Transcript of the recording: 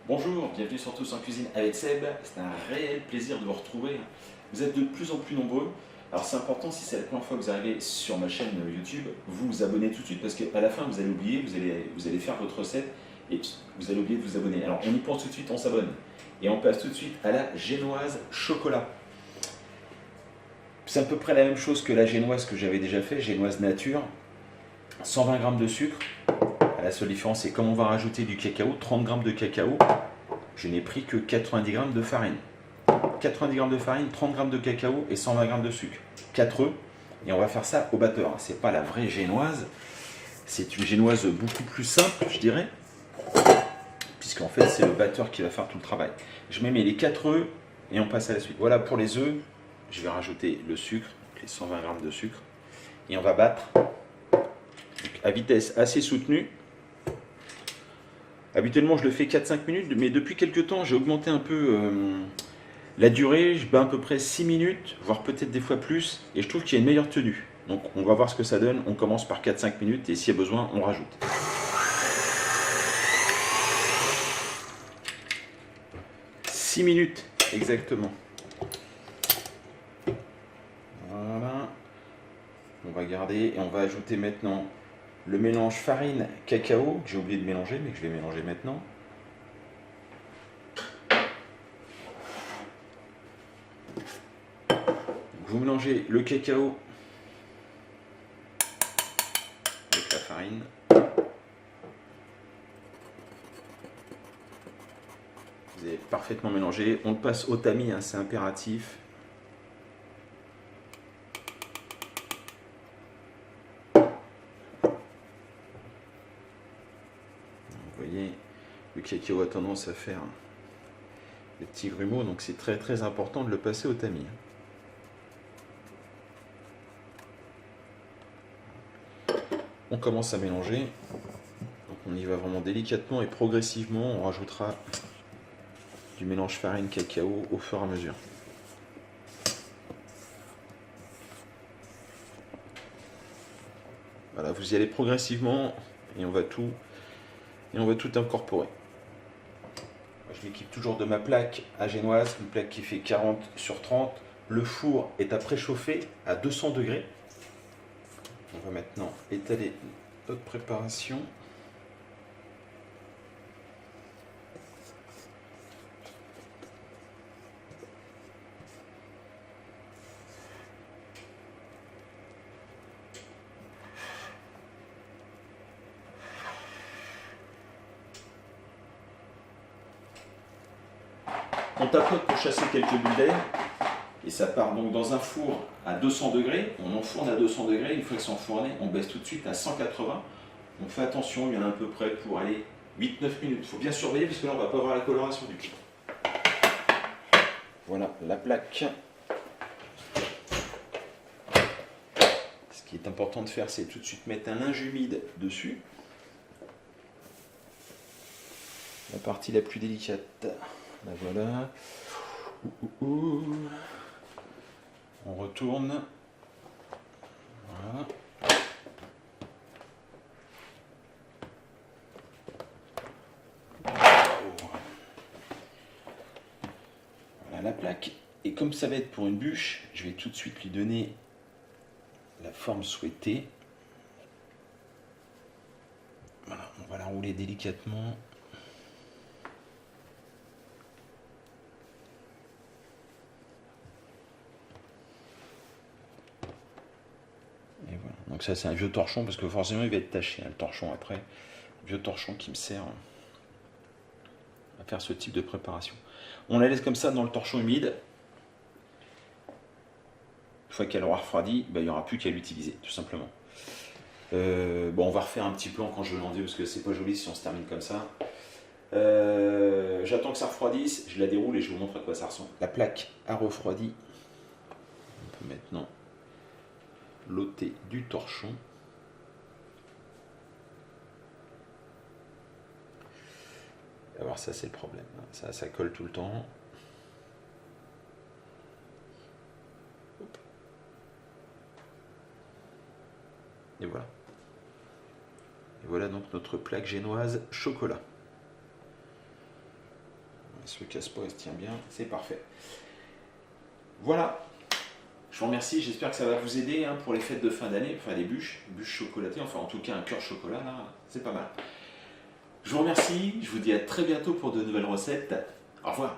Bonjour, bienvenue sur Tous en Cuisine avec Seb. C'est un réel plaisir de vous retrouver. Vous êtes de plus en plus nombreux. Alors c'est important, si c'est la première fois que vous arrivez sur ma chaîne YouTube, vous vous abonnez tout de suite parce qu'à la fin vous allez oublier, vous allez faire votre recette et vous allez oublier de vous abonner. Alors on y pense tout de suite, on s'abonne. Et on passe tout de suite à la génoise chocolat. C'est à peu près la même chose que la génoise que j'avais déjà fait, génoise nature. 120 g de sucre. La seule différence, c'est comme on va rajouter du cacao, 30 g de cacao, je n'ai pris que 90 g de farine. 90 g de farine, 30 g de cacao et 120 g de sucre. 4 œufs. Et on va faire ça au batteur. Ce n'est pas la vraie génoise. C'est une génoise beaucoup plus simple, je dirais. Puisqu'en fait, c'est le batteur qui va faire tout le travail. Je mets les 4 œufs et on passe à la suite. Voilà pour les œufs. Je vais rajouter le sucre, les 120 g de sucre. Et on va battre à vitesse assez soutenue. Habituellement, je le fais 4-5 minutes, mais depuis quelques temps, j'ai augmenté un peu la durée. Je bats à peu près 6 minutes, voire peut-être des fois plus, et je trouve qu'il y a une meilleure tenue. Donc, on va voir ce que ça donne. On commence par 4-5 minutes, et s'il y a besoin, on rajoute. 6 minutes, exactement. Voilà. On va garder, et on va ajouter maintenant le mélange farine-cacao, que j'ai oublié de mélanger, mais que je vais mélanger maintenant. Vous mélangez le cacao avec la farine. Vous avez parfaitement mélangé. On le passe au tamis, hein, c'est impératif. Vous voyez, le cacao a tendance à faire des petits grumeaux, donc c'est très très important de le passer au tamis. On commence à mélanger. Donc on y va vraiment délicatement et progressivement. On rajoutera du mélange farine-cacao au fur et à mesure. Voilà, vous y allez progressivement et on va tout incorporer. Je m'équipe toujours de ma plaque à génoise, une plaque qui fait 40 sur 30. Le four est à préchauffer à 200 degrés. On va maintenant étaler notre préparation. On tapote pour chasser quelques bulles d'air. Et ça part donc dans un four à 200 degrés. On enfourne à 200 degrés. Une fois que c'est enfourné, on baisse tout de suite à 180. On fait attention, il y en a à peu près pour aller 8-9 minutes. Il faut bien surveiller parce que là, on ne va pas avoir la coloration du coup. Voilà la plaque. Ce qui est important de faire, c'est tout de suite mettre un linge humide dessus. La partie la plus délicate. La voilà. On retourne. Voilà. Voilà la plaque. Et comme ça va être pour une bûche, je vais tout de suite lui donner la forme souhaitée. Voilà, on va la rouler délicatement. Et voilà. Donc ça c'est un vieux torchon parce que forcément il va être taché, hein, le torchon après. Un vieux torchon qui me sert à faire ce type de préparation. On la laisse comme ça dans le torchon humide. Une fois qu'elle aura refroidi, il n'y aura plus qu'à l'utiliser, tout simplement. Bon, on va refaire un petit plan quand je vais l'enlever parce que c'est pas joli si on se termine comme ça. J'attends que ça refroidisse, je la déroule et je vous montre à quoi ça ressemble. La plaque a refroidi. On peut maintenant l'ôter du torchon. Alors ça c'est le problème, ça colle tout le temps. Et voilà. Et voilà donc notre plaque génoise chocolat. se casse pas, elle se tient bien, c'est parfait. Voilà, je vous remercie, j'espère que ça va vous aider hein, pour les fêtes de fin d'année, enfin des bûches chocolatées, enfin en tout cas un cœur chocolat, là, c'est pas mal. Je vous remercie, je vous dis à très bientôt pour de nouvelles recettes. Au revoir.